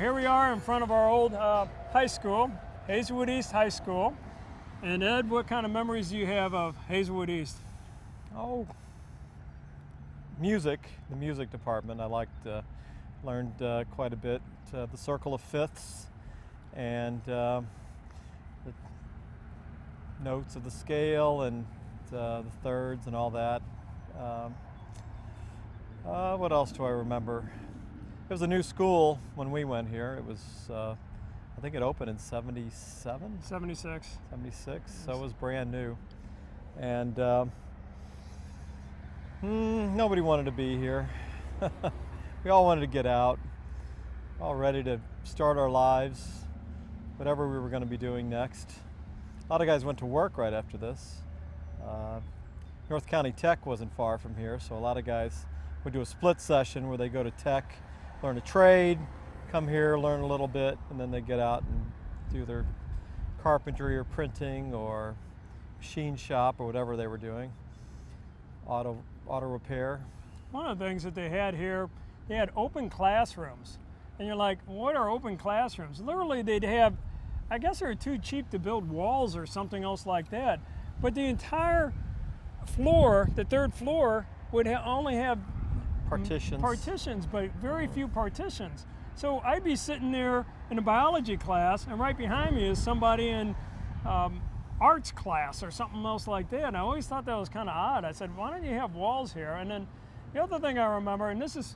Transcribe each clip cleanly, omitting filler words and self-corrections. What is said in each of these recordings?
here we are in front of our old high school, Hazlewood East High School. And Ed, what kind of memories do you have of Hazlewood East? Oh, music, the music department. I learned quite a bit. The circle of fifths and the notes of the scale and the thirds and all that. What else do I remember? It was a new school when we went here. It was, I think it opened in 77? 76. 76, yes. So it was brand new. And nobody wanted to be here. We all wanted to get out, all ready to start our lives, whatever we were going to be doing next. A lot of guys went to work right after this. North County Tech wasn't far from here, so a lot of guys would do a split session where they go to Tech, learn a trade, come here, learn a little bit, and then they get out and do their carpentry or printing or machine shop or whatever they were doing, auto repair. One of the things that they had here, they had open classrooms. And you're like, what are open classrooms? Literally they'd have, I guess they were too cheap to build walls or something else like that, but the entire floor, the third floor, would only have partitions, but very few partitions. So I'd be sitting there in a biology class, and right behind me is somebody in arts class or something else like that. And I always thought that was kind of odd. I said, why don't you have walls here? And then the other thing I remember, and this is,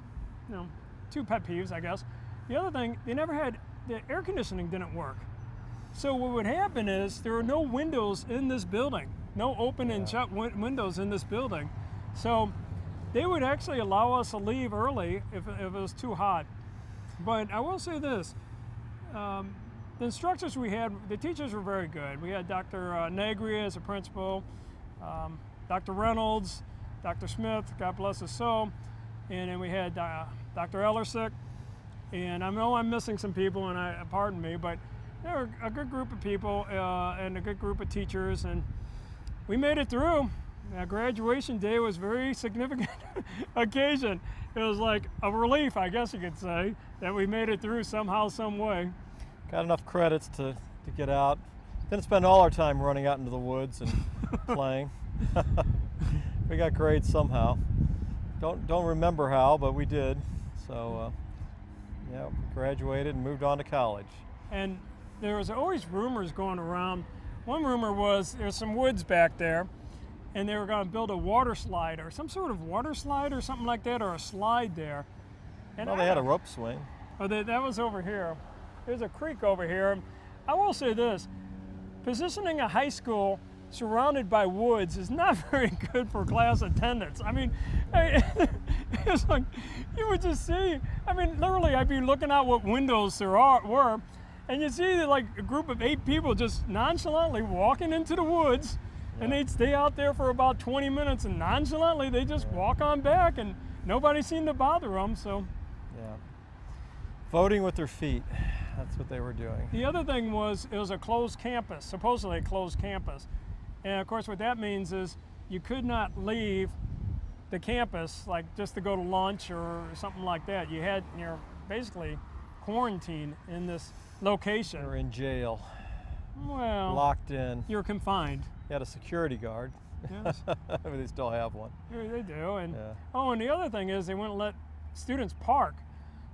two pet peeves, I guess. The other thing, they never had, the air conditioning didn't work. So what would happen is there were no windows in this building, no open and shut windows in this building. So they would actually allow us to leave early if it was too hot. But I will say this, the instructors we had, the teachers were very good. We had Dr. Negri as a principal, Dr. Reynolds, Dr. Smith, God bless his soul, and then we had Dr. Ellersick. And I know I'm missing some people, and pardon me, but they were a good group of people and a good group of teachers, and we made it through. Graduation day was a very significant occasion. It was like a relief, I guess you could say, that we made it through somehow, some way. Got enough credits to get out. Didn't spend all our time running out into the woods and playing. We got grades somehow. Don't remember how, but we did. So graduated and moved on to college. And there was always rumors going around. One rumor was there's some woods back there, and they were going to build a water slide or some sort of water slide or something like that, or a slide there. And well, they had a rope swing. Oh, that was over here. There's a creek over here. I will say this, positioning a high school surrounded by woods is not very good for class attendance. I mean, it's like, you would just see, I mean, literally I'd be looking out what windows there were, and you see like a group of 8 people just nonchalantly walking into the woods. And they'd stay out there for about 20 minutes, and nonchalantly they just walk on back, and nobody seemed to bother them. So, voting with their feet. That's what they were doing. The other thing was it was a closed campus, supposedly a closed campus, and of course what that means is you could not leave the campus like just to go to lunch or something like that. You're basically quarantined in this location. You're in jail. Well, locked in. You're confined. You had a security guard. Yes. They still have one. Yeah, they do. And oh, and the other thing is they wouldn't let students park.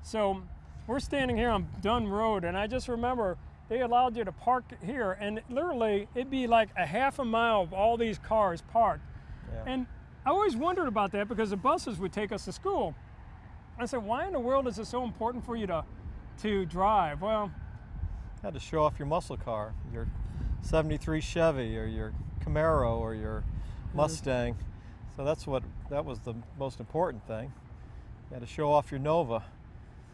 So we're standing here on Dunn Road, and I just remember they allowed you to park here, and literally it'd be like a half a mile of all these cars parked. Yeah. And I always wondered about that because the buses would take us to school. I said, why in the world is it so important for you to drive? Well, you had to show off your muscle car, your 73 Chevy or your Camaro or your Mustang. So that was the most important thing. You had to show off your Nova.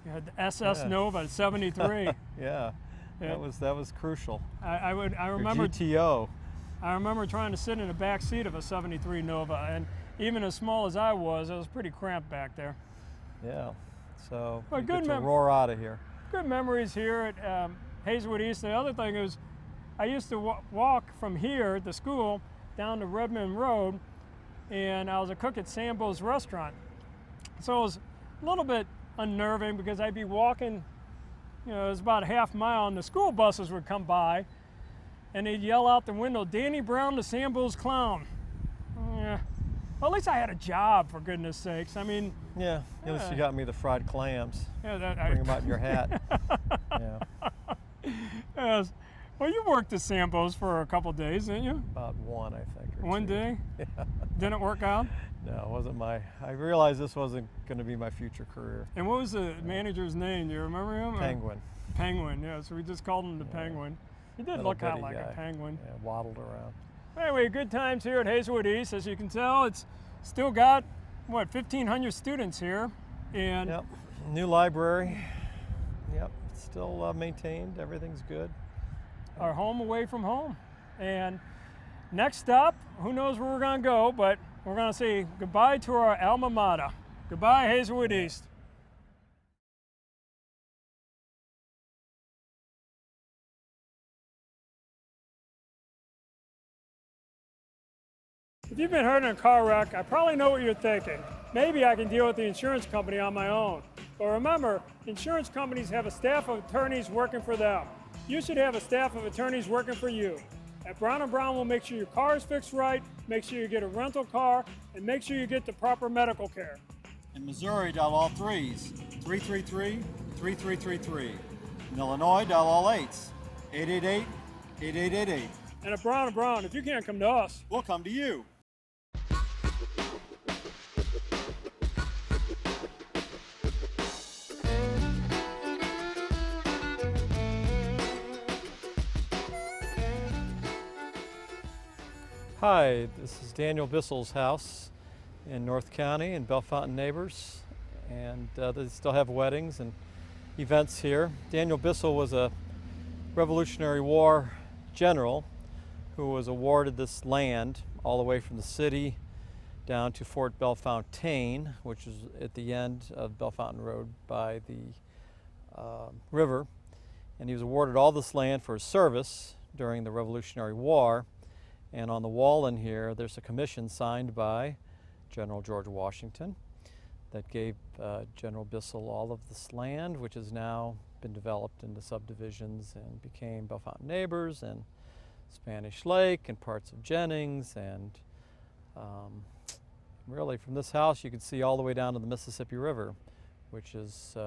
You had the SS Nova 73. Yeah. That was crucial. I remember your GTO. I remember trying to sit in the back seat of a 73 Nova, and even as small as I was pretty cramped back there. Yeah. So but you get to roar out of here. Good memories here at Hazlewood East. The other thing is, I used to walk from here at the school down to Redmond Road, and I was a cook at Sambo's restaurant. So it was a little bit unnerving because I'd be walking You know, it was about a half mile, and the school buses would come by, and they'd yell out the window, "Danny Brown, the Sambo's clown." Yeah. Well, at least I had a job, for goodness sakes. I mean. Yeah, at least you got me the fried clams. Yeah, Bring them out in your hat. Yeah. Yes. Well, you worked at Sambo's for a couple days, didn't you? About one, I think. Or One two. day? Yeah. Didn't work out? No, it wasn't I realized this wasn't going to be my future career. And what was the manager's name? Do you remember him? Penguin. Penguin, yeah. So we just called him the Penguin. He did Little look kind of bitty like guy. a penguin. Yeah, waddled around. Anyway, good times here at Hazlewood East. As you can tell, it's still got, what, 1,500 students here. And Yep. New library. Yep. Still maintained. Everything's good. our home away from home. And next stop, who knows where we're going to go, but we're going to say goodbye to our alma mater. Goodbye, Hazlewood East. If you've been hurt in a car wreck, I probably know what you're thinking. Maybe I can deal with the insurance company on my own. But remember, insurance companies have a staff of attorneys working for them. You should have a staff of attorneys working for you. At Brown & Brown, we'll make sure your car is fixed right, make sure you get a rental car, and make sure you get the proper medical care. In Missouri, dial all threes, 333-3333. In Illinois, dial all eights, 888-8888. And at Brown & Brown, if you can't come to us, We'll come to you. Hi, this is Daniel Bissel's house in North County in Bellefontaine Neighbors, and they still have weddings and events here. Daniel Bissel was a Revolutionary War general who was awarded this land all the way from the city down to Fort Bellefontaine, which is at the end of Bellefontaine Road by the river. And he was awarded all this land for his service during the Revolutionary War. And on the wall in here, there's a commission signed by General George Washington that gave General Bissel all of this land, which has now been developed into subdivisions and became Bellefontaine Neighbors and Spanish Lake and parts of Jennings. And really from this house, you can see all the way down to the Mississippi River, which is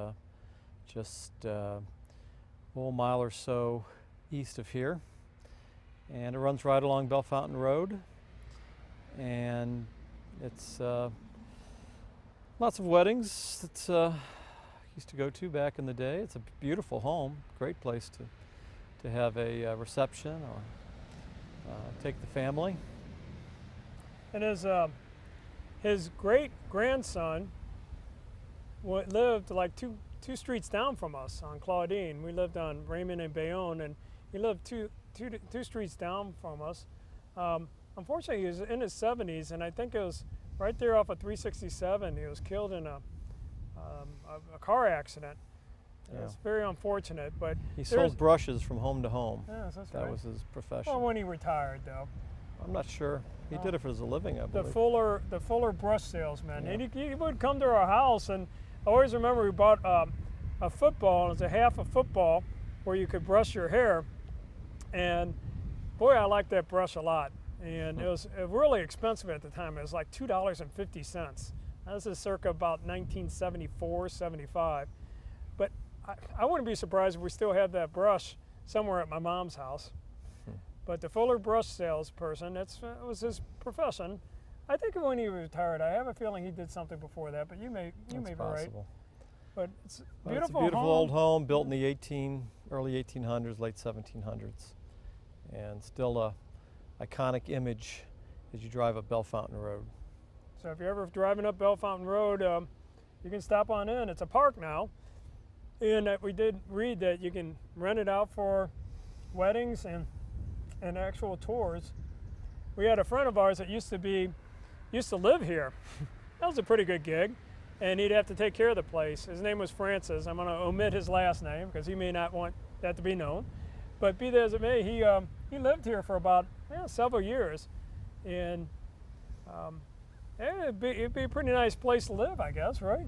just a whole mile or so east of here. And it runs right along Bellefontaine Road, and it's lots of weddings that used to go to back in the day. It's a beautiful home, great place to have a reception or take the family. and his great-grandson lived like two streets down from us on Claudine. We lived on Raymond and Bayonne, and he lived two streets down from us. Unfortunately, he was in his 70s, and I think it was right there off of 367. He was killed in a car accident. Yeah. It's very unfortunate, but He sold brushes from home to home. yes, that's That right. was his profession. Well, when he retired, though. I'm not sure. He did it for his living, I The believe. Fuller brush salesman. Yeah. And he would come to our house, and I always remember we bought a football, and it was a half a football where you could brush your hair. And boy, I liked that brush a lot. And it was really expensive at the time. It was like $2.50. This is circa about 1974, 75. But I wouldn't be surprised if we still had that brush somewhere at my mom's house. But the Fuller brush salesperson, that was his profession. I think when he retired, I have a feeling he did something before that, but you may be right. Possible. But it's a Well, beautiful, it's a beautiful home. old home built in the early 1800s, late 1700s, and still a iconic image as you drive up Bellefontaine Road. So if you're ever driving up Bellefontaine Road, you can stop on in. It's a park now. And we did read that you can rent it out for weddings and actual tours. We had a friend of ours that used to live here. That was a pretty good gig. And he'd have to take care of the place. His name was Francis. I'm going to omit his last name because he may not want that to be known. But be that as it may, he lived here for about several years. And it'd be a pretty nice place to live, I guess, right?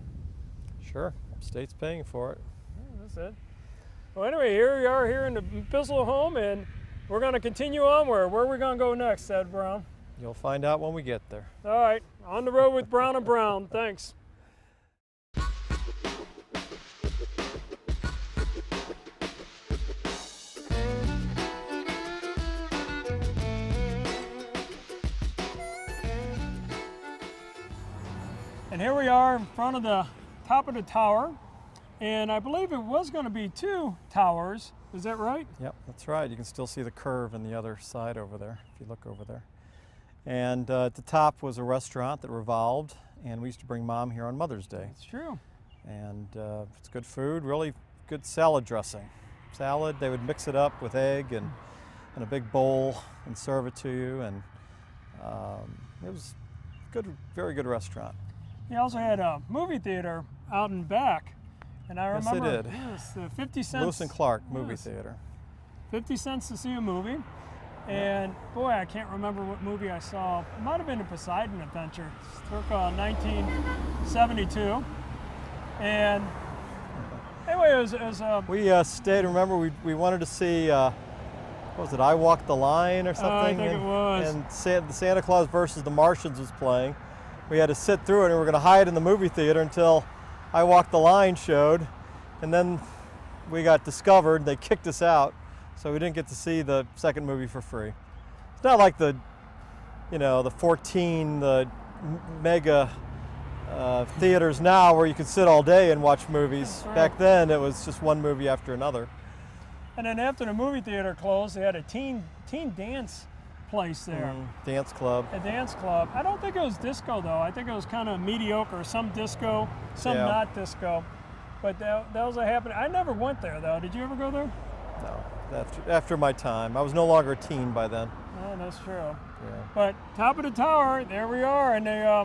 Sure, state's paying for it. Yeah, that's it. Well, anyway, here we are here in the Bissel home, and we're going to continue onward. Where are we going to go next, Ed Brown? You'll find out when we get there. All right, on the road with Brown and Brown. Thanks. And here we are in front of the top of the tower, and I believe it was going to be 2 towers. Is that right? Yep, that's right. You can still see the curve on the other side over there, if you look over there. And at the top was a restaurant that revolved, and we used to bring Mom here on Mother's Day. It's true. And it's good food, really good salad dressing. Salad, they would mix it up with egg and in a big bowl and serve it to you, and it was good, very good restaurant. He also had a movie theater out in back, and I remember yes, they did. Yes, the 50 cents. Lewis and Clark movie theater. 50 cents to see a movie, and boy, I can't remember what movie I saw. It might have been a Poseidon Adventure, circa 1972. And anyway, it was we stayed. Remember, we wanted to see. What was it? I Walked the Line or something? I think it was. And Santa Claus versus the Martians was playing. We had to sit through it, and we were going to hide in the movie theater until I Walked the Line showed, and then we got discovered. They kicked us out, so we didn't get to see the second movie for free. It's not like the 14 mega theaters now where you could sit all day and watch movies. Right. Back then, it was just one movie after another. And then after the movie theater closed, they had a teen dance place there. Dance club. A dance club. I don't think it was disco though. I think it was kind of mediocre. Some disco, some not disco. But that was a happening. I never went there though. Did you ever go there? No. After my time, I was no longer a teen by then. Oh, that's true. Yeah. But top of the tower, there we are, and they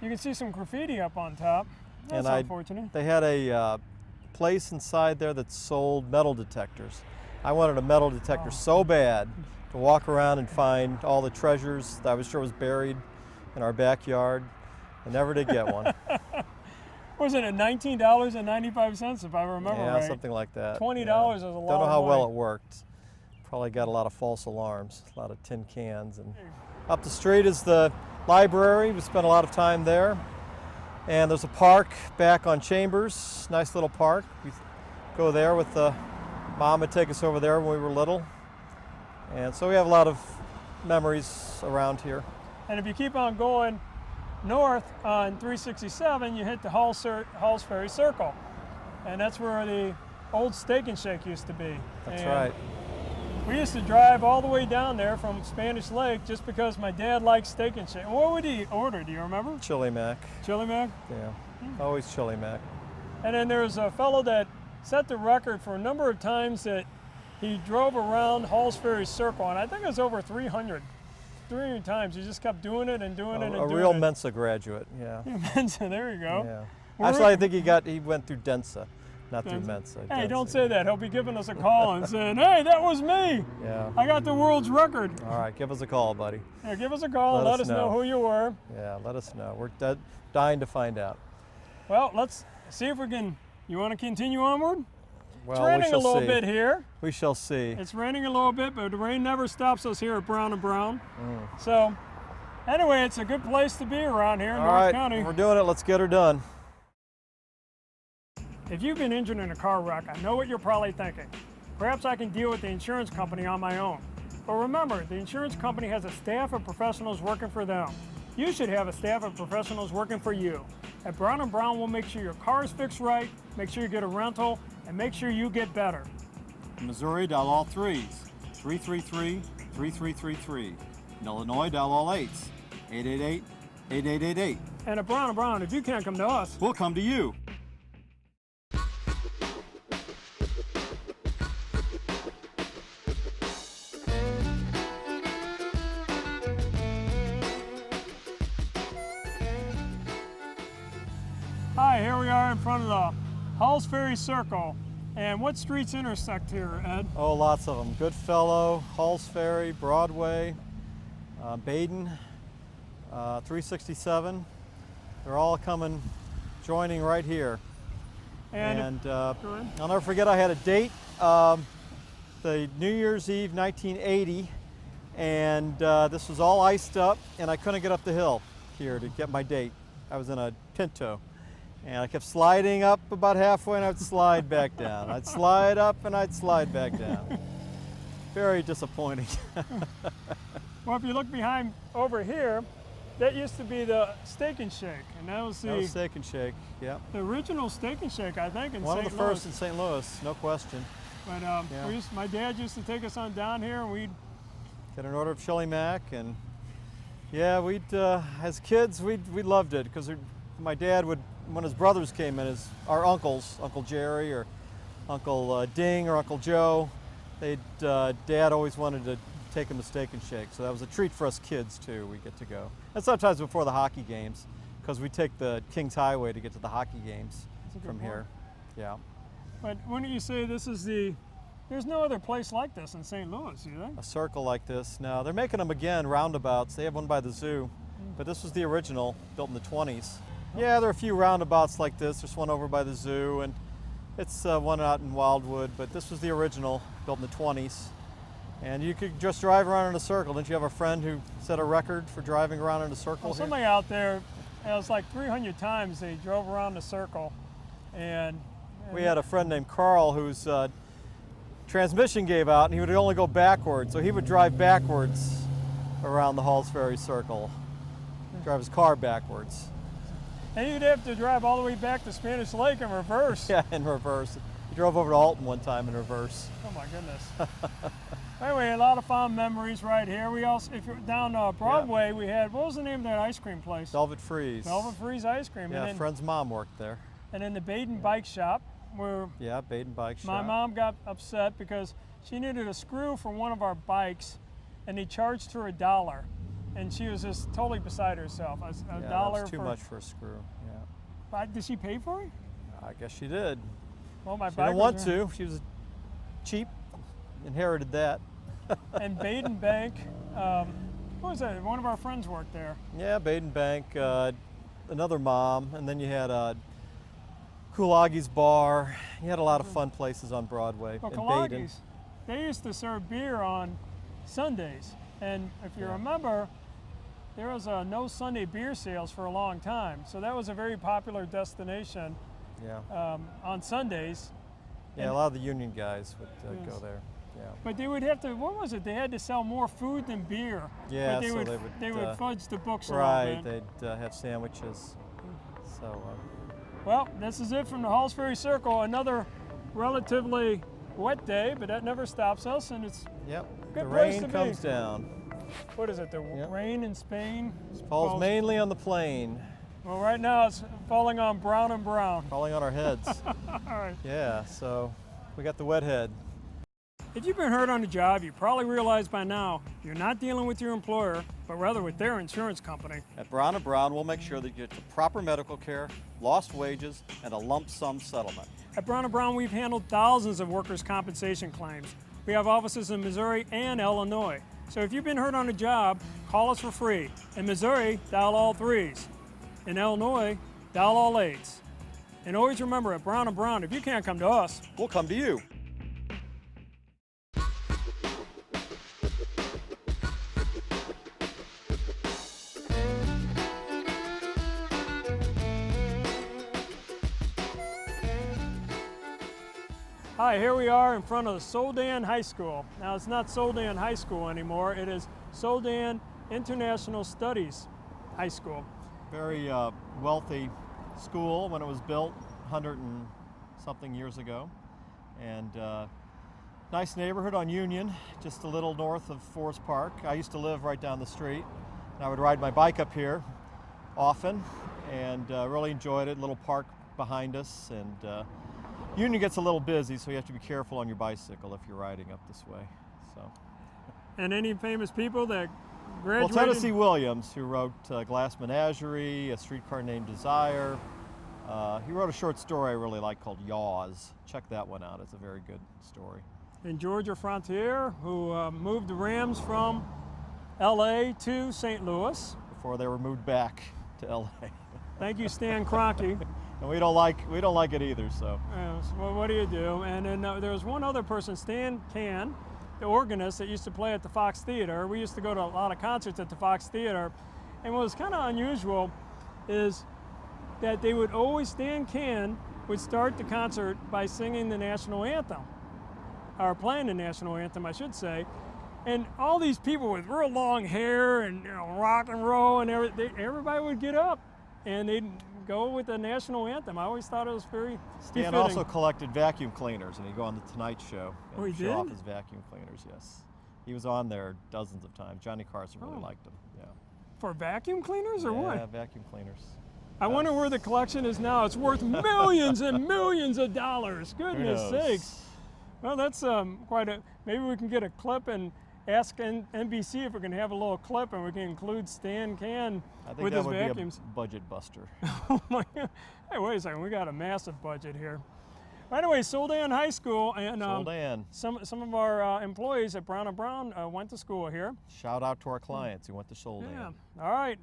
you can see some graffiti up on top. That's unfortunate. They had a place inside there that sold metal detectors. I wanted a metal detector so bad to walk around and find all the treasures that I was sure was buried in our backyard. I never did get one. Wasn't it $19.95 if I remember right? Yeah, something like that. $20 was a lot. Don't know how well it worked. Probably got a lot of false alarms, a lot of tin cans. And up the street is the library. We spent a lot of time there. And there's a park back on Chambers, nice little park. We go there with Mom would take us over there when we were little. And so we have a lot of memories around here. And if you keep on going north on 367, you hit the Halls Ferry Circle. And that's where the old Steak and Shake used to be. That's right. We used to drive all the way down there from Spanish Lake just because my dad liked Steak and Shake. What would he order, do you remember? Chili Mac. Chili Mac? Yeah, always Chili Mac. And then there's a fellow that set the record for a number of times that he drove around Halls Ferry Circle, and I think it was over 300 times. He just kept doing it and doing it and doing it. A real Mensa graduate, yeah. Mensa, there you go. Yeah. Actually, I think he went through Densa, not through Mensa. Hey, don't say that. He'll be giving us a call and saying, hey, that was me. Yeah. I got the world's record. All right, give us a call, buddy. Yeah, give us a call and let us know who you were. Yeah, let us know. We're dying to find out. Well, let's see if we can. You want to continue onward? Well, it's raining a little bit here. We shall see. It's raining a little bit, but the rain never stops us here at Brown and Brown. So, anyway, it's a good place to be around here in North County. We're doing it. Let's get her done. If you've been injured in a car wreck, I know what you're probably thinking. Perhaps I can deal with the insurance company on my own. But remember, the insurance company has a staff of professionals working for them. You should have a staff of professionals working for you. At Brown & Brown, we'll make sure your car is fixed right, make sure you get a rental, and make sure you get better. In Missouri, dial all 3s, 333-3333. In Illinois, dial all 8s, 888-8888. And at Brown & Brown, if you can't come to us, we'll come to you. Hi, here we are in front of the Halls Ferry Circle. And what streets intersect here, Ed? Oh, lots of them. Goodfellow, Halls Ferry, Broadway, Baden, 367. They're all joining right here. And I'll go ahead. never forget I had a date, the New Year's Eve 1980, and this was all iced up, and I couldn't get up the hill here to get my date. I was in a Pinto, and I kept sliding up about halfway, and I'd slide back down. I'd slide up, and I'd slide back down. Very disappointing. Well, if you look behind over here, that used to be the Steak and Shake, and that was That was Steak and Shake, yeah. the original Steak and Shake, I think, in One St. of the Louis. first in St. Louis, no question. But Yeah. my dad used to take us on down here, and we'd Get an order of chili mac, and yeah, as kids, we loved it because my dad would, when his brothers came in, our uncles, Uncle Jerry or Uncle Ding or Uncle Joe, Dad always wanted to take him to Steak and Shake, so that was a treat for us kids too. We get to go, and sometimes before the hockey games, because we take the Kings Highway to get to the hockey games That's a good from point. here. Yeah, But wouldn't you say this is there's no other place like this in St. Louis, do they? a circle like this. Now they're making them again, roundabouts. They have one by the zoo, but this was the original, built in the 20s. Yeah, there are a few roundabouts like this. There's one over by the zoo, and it's one out in Wildwood, but this was the original, built in the 20s. And you could just drive around in a circle. Didn't you have a friend who set a record for driving around in a circle? Well, here? somebody out there, it was like 300 times they drove around the circle, and We had a friend named Carl whose transmission gave out, and he would only go backwards, so he would drive backwards around the Halls Ferry Circle, drive his car backwards. and you'd have to drive all the way back to Spanish Lake in reverse. Yeah, in reverse. He drove over to Alton one time in reverse. Oh my goodness. Anyway, a lot of fond memories right here. We also, if you're down Broadway, we had, what was the name of that ice cream place? Velvet Freeze. Velvet Freeze Ice Cream. Yeah, and then, friend's mom worked there. and then the Baden Bike Shop, where Yeah, Baden Bike Shop. my mom got upset because she needed a screw for one of our bikes, and they charged her $1, and she was just totally beside herself. A Yeah, dollar that's too for. much for a screw. Yeah, Did she pay for it? I guess she did. Well, my She bike didn't want to. She was cheap. Inherited that. And Baden Bank. What was that? One of our friends worked there. Yeah, Baden Bank. Another mom, and then you had Kulaghi's Bar. You had a lot of fun places on Broadway Well, in Baden. Kalaghi's, they used to serve beer on Sundays, and if you Yeah. remember, there was no Sunday beer sales for a long time, so that was a very popular destination Yeah, on Sundays. yeah. A lot of the union guys would Yes. go there. Yeah. But they would have to, what was it? They had to sell more food than beer. Yeah, but they so would, they would, fudge the books a Right, little bit. they'd have sandwiches. So, Well, this is it from the Halls Ferry Circle. Another relatively wet day, but that never stops us, and it's, yep, Good the place rain to be. comes down. what is it, the Yep. rain in Spain? Falls mainly on the plain, Well, right now it's falling on brown and brown. falling on our heads. All right. Yeah, so we got the wet head. If you've been hurt on the job, you probably realize by now you're not dealing with your employer, but rather with their insurance company. At Brown & Brown, we'll make sure that you get the proper medical care, lost wages, and a lump sum settlement. At Brown & Brown, we've handled thousands of workers' compensation claims. We have offices in Missouri and Illinois. So if you've been hurt on the job, call us for free. In Missouri, dial all 3s. In Illinois, dial all 8s. And always remember, at Brown & Brown, if you can't come to us, We'll come to you. Hi, here we are in front of Soldan High School. Now, it's not Soldan High School anymore. It is Soldan International Studies High School. Very wealthy school when it was built 100 and something years ago. And nice neighborhood on Union, just a little north of Forest Park. I used to live right down the street. And I would ride my bike up here often and really enjoyed it. Little park behind us, and Union gets a little busy, so you have to be careful on your bicycle if you're riding up this way. So. And any famous people that Well, graduated? Tennessee Williams, who wrote Glass Menagerie, A Streetcar Named Desire. He wrote a short story I really like called Yaws. Check that one out. It's a very good story. And Georgia Frontier, who moved the Rams from LA to St. Louis. Before they were moved back to LA. Thank you, Stan Kroenke. And we don't like it either. So. Well, what do you do? And then there was one other person, Stan Can, the organist that used to play at the Fox Theater. We used to go to a lot of concerts at the Fox Theater. And what was kind of unusual is that they would always, Stan Can would start the concert by singing the national anthem, or playing the national anthem, I should say. And all these people with real long hair and rock and roll and everybody would get up and they'd go with the national anthem. I always thought it was very Stan befitting. also collected vacuum cleaners, and he'd go on the Tonight Show and he show did? off his vacuum cleaners. Yes, he was on there dozens of times. Johnny Carson really liked him. Yeah. For vacuum cleaners or what? Yeah, vacuum cleaners. I wonder where the collection is now. It's worth millions and millions of dollars. Goodness Who knows? sakes. Well, that's quite a, maybe we can get a clip and ask NBC if we can have a little clip and we can include Stan Can I think with that his would vacuums. be a budget buster. Oh my God. Hey, wait a second, we got a massive budget here. Anyway, Soldan High School, and Soldan. some of our employees at Brown & Brown went to school here. Shout out to our clients who went to Soldan. Yeah, all right.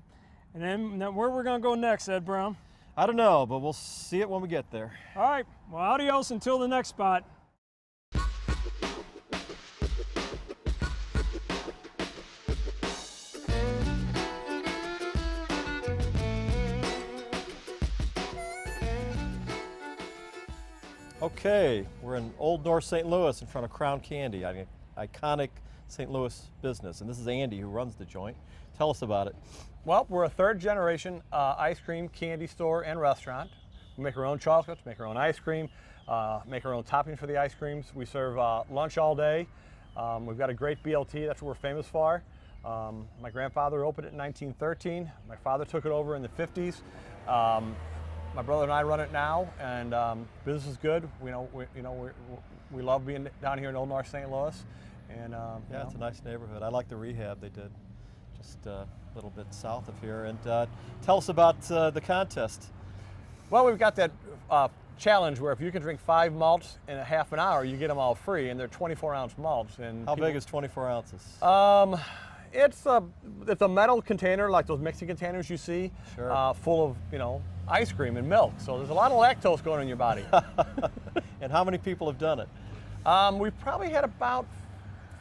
And then now where we're gonna go next, Ed Brown? I don't know, but we'll see it when we get there. All right, well, adios until the next spot. Okay, we're in Old North St. Louis in front of Crown Candy, an iconic St. Louis business. And this is Andy who runs the joint. Tell us about it. Well, we're a third generation ice cream, candy store, and restaurant. We make our own chocolates, make our own ice cream, make our own toppings for the ice creams. We serve lunch all day. We've got a great BLT, that's what we're famous for. My grandfather opened it in 1913. My father took it over in the 50s. My brother and I run it now, and business is good. We love being down here in Old North St. Louis. And Yeah, it's a nice neighborhood. I like the rehab they did just a little bit south of here. And tell us about the contest. Well, we've got that challenge where if you can drink 5 malts in a half an hour, you get them all free, and they're 24-ounce malts. And How big is 24 ounces? It's a metal container like those mixing containers you see, Sure. full of ice cream and milk. So there's a lot of lactose going in your body. And how many people have done it? We've probably had about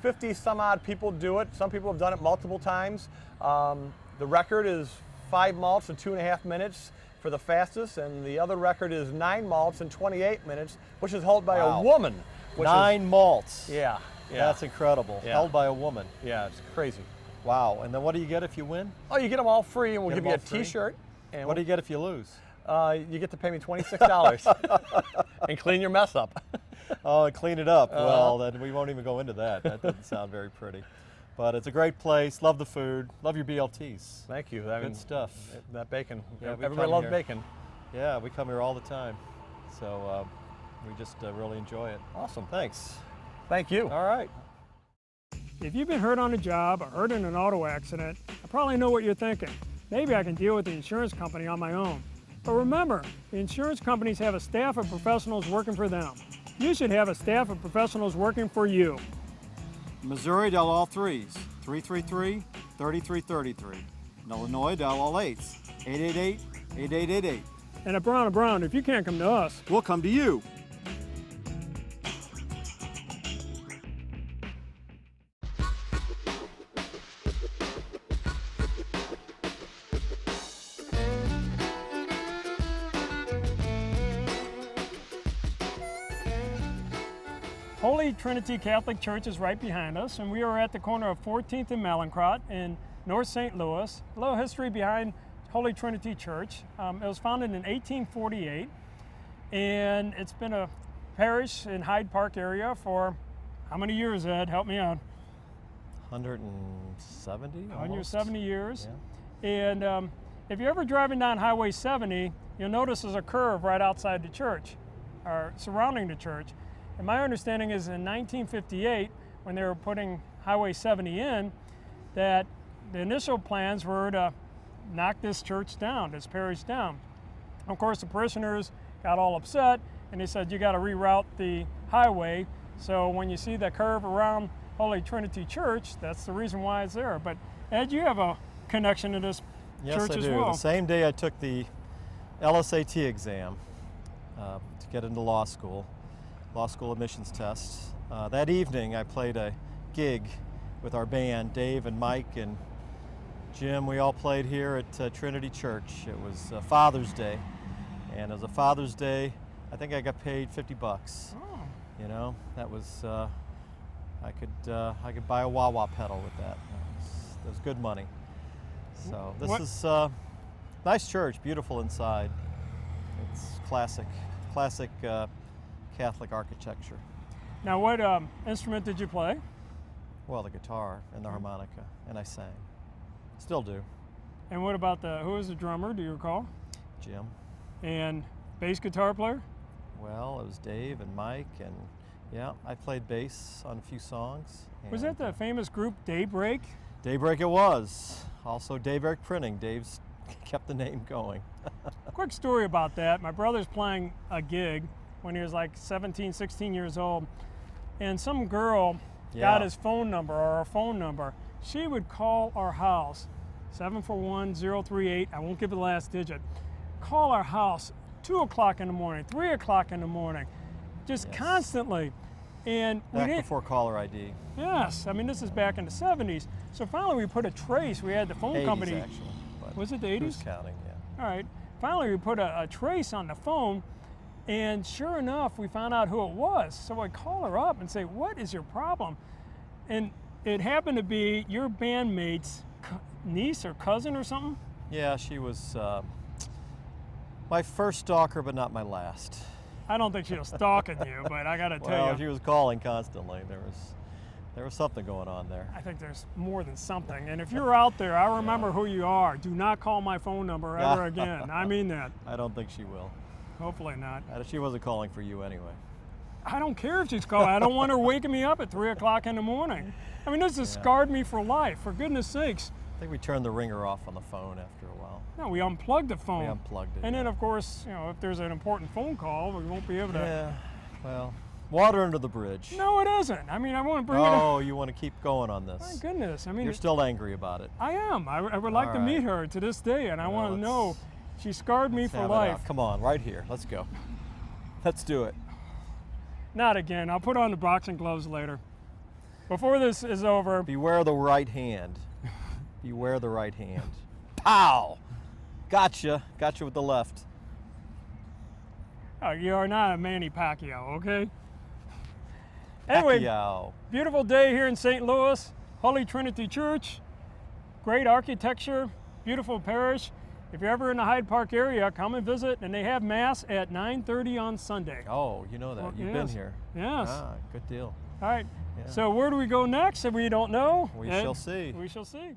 50 some odd people do it. Some people have done it multiple times. The record is 5 malts in 2.5 minutes for the fastest, and the other record is 9 malts in 28 minutes, which is held by Wow. a woman. 9 malts. Yeah. That's incredible. Yeah. Held by a woman. Yeah, it's crazy. Wow. And then what do you get if you win? Oh, you get them all free, and we'll Get give 'em you all a free? T-shirt. And What do you get if you lose? you get to pay me $26 and clean your mess up. Oh, and clean it up. Well, then we won't even go into that. That doesn't sound very pretty. But it's a great place. Love the food. Love your BLTs. Thank you. Good stuff. That bacon. Yeah, we Everybody come loves here. bacon. Yeah, we come here all the time. So we just really enjoy it. Awesome. Thanks. Thank you. All right. If you've been hurt on a job or hurt in an auto accident, I probably know what you're thinking. Maybe I can deal with the insurance company on my own. But remember, the insurance companies have a staff of professionals working for them. You should have a staff of professionals working for you. Missouri, dial all 3s, 333-3333. In Illinois, dial all 8s, 888-8888. And at Brown & Brown, if you can't come to us, We'll come to you. Holy Trinity Catholic Church is right behind us, and we are at the corner of 14th and Malincrot in North St. Louis. A little history behind Holy Trinity Church. It was founded in 1848, and it's been a parish in Hyde Park area for how many years, Ed? Help me out. 170? almost? 170 years. Yeah. And if you're ever driving down Highway 70, you'll notice there's a curve right outside the church, or surrounding the church. And my understanding is in 1958, when they were putting Highway 70 in, that the initial plans were to knock this church down, this parish down. Of course, the parishioners got all upset, and they said, you got to reroute the highway. So when you see the curve around Holy Trinity Church, that's the reason why it's there. But Ed, you have a connection to this Yes, church I as do. well. The same day I took the LSAT exam to get into law school admissions test. That evening I played a gig with our band, Dave and Mike and Jim. We all played here at Trinity Church. It was Father's Day, and as a Father's Day, I think I got paid $50. Oh. You know, that was I could buy a wah-wah pedal with that. That was good money. So this is nice church, beautiful inside. It's classic Catholic architecture. Now, what instrument did you play? Well, the guitar and the harmonica, and I sang. Still do. And what about who was the drummer, do you recall? Jim. And bass guitar player? Well, it was Dave and Mike, and yeah, I played bass on a few songs. Was that the famous group Daybreak? Daybreak it was. Also Daybreak Printing. Dave's kept the name going. Quick story about that. My brother's playing a gig when he was like 17, 16 years old, and some girl got his phone number, or our phone number. She would call our house, 741-038, I won't give the last digit, call our house 2 o'clock in the morning, 3 o'clock in the morning, just constantly. And back before caller ID. Yes, I mean this is back in the 70s. So finally we put a trace, we had the phone 80s company. Actually, was it the 80s? Who's counting, yeah. All right, finally we put a trace on the phone, and sure enough, we found out who it was. So I call her up and say, what is your problem? And it happened to be your bandmate's niece or cousin or something? Yeah, she was my first stalker, but not my last. I don't think she was stalking you, but I gotta tell Well, you. she was calling constantly. There was something going on there. I think there's more than something. And if you're out there, I remember who you are. Do not call my phone number ever again. I mean that. I don't think she will. Hopefully not. She wasn't calling for you anyway. I don't care if she's calling. I don't want her waking me up at 3 o'clock in the morning. I mean, this has scarred me for life, for goodness sakes. I think we turned the ringer off on the phone after a while. No, we unplugged the phone. We unplugged it. And then, of course, you know, if there's an important phone call, we won't be able to. Yeah, well, water under the bridge. No, it isn't. I mean, I want to bring it up. Oh, you want to keep going on this. My goodness. I mean, You're still angry about it. I am. I would like to meet her to this day, and I want to know. She scarred me for life. Come on, right here. Let's go. Let's do it. Not again. I'll put on the boxing gloves later. Before this is over. Beware the right hand. Beware the right hand. Pow! Gotcha. Gotcha with the left. Oh, you are not a Manny Pacquiao, okay? Anyway, Pacquiao. Beautiful day here in St. Louis. Holy Trinity Church. Great architecture. Beautiful parish. If you're ever in the Hyde Park area, come and visit. And they have Mass at 9:30 on Sunday. Oh, you know that. Well, You've been here. Yes. Ah, good deal. All right. Yeah. So where do we go next? If we don't know, We shall see. We shall see.